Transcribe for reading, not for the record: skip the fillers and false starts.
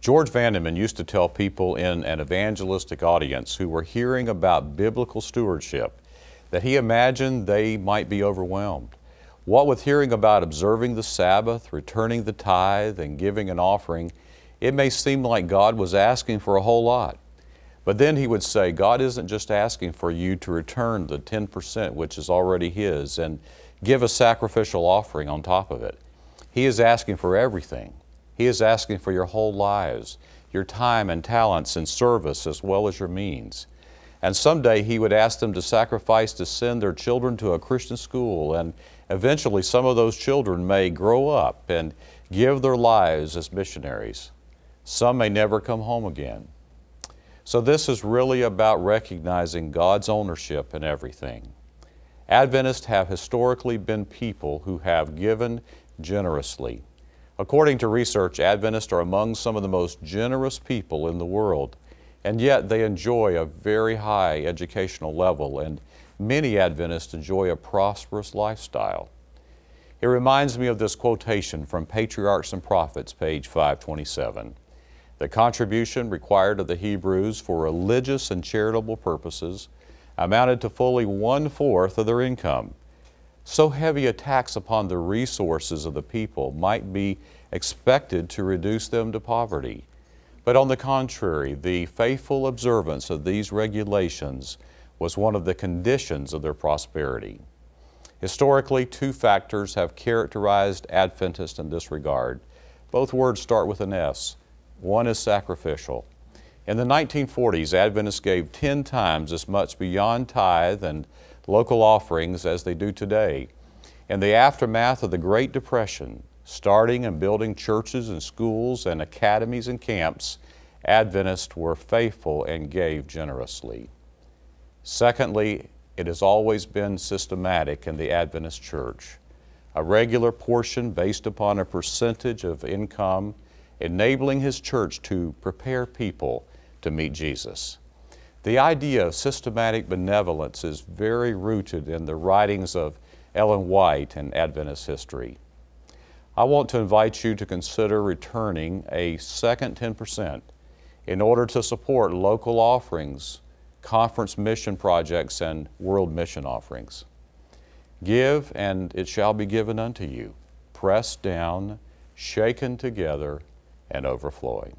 George Vandeman used to tell people in an evangelistic audience who were hearing about biblical stewardship that he imagined they might be overwhelmed. What with hearing about observing the Sabbath, returning the tithe, and giving an offering, it may seem like God was asking for a whole lot. But then he would say, God isn't just asking for you to return the 10%, which is already His, and give a sacrificial offering on top of it. He is asking for everything. He is asking for your whole lives, your time and talents and service, as well as your means. And someday He would ask them to sacrifice to send their children to a Christian school, and eventually some of those children may grow up and give their lives as missionaries. Some may never come home again. So this is really about recognizing God's ownership in everything. Adventists have historically been people who have given generously. According to research, Adventists are among some of the most generous people in the world, and yet they enjoy a very high educational level, and many Adventists enjoy a prosperous lifestyle. It reminds me of this quotation from Patriarchs and Prophets, page 527. The contribution required of the Hebrews for religious and charitable purposes amounted to fully 1/4 of their income. So heavy a tax upon the resources of the people might be expected to reduce them to poverty. But on the contrary, the faithful observance of these regulations was one of the conditions of their prosperity. Historically, two factors have characterized Adventists in this regard. Both words start with an S. One is sacrificial. In the 1940s, Adventists gave 10 times as much beyond tithe and local offerings as they do today. In the aftermath of the Great Depression, starting and building churches and schools and academies and camps, Adventists were faithful and gave generously. Secondly, it has always been systematic in the Adventist Church. A regular portion based upon a percentage of income, enabling His church to prepare people to meet Jesus. The idea of systematic benevolence is very rooted in the writings of Ellen White and Adventist history. I want to invite you to consider returning a second 10% in order to support local offerings, conference mission projects, and world mission offerings. Give, and it shall be given unto you, pressed down, shaken together, and overflowing.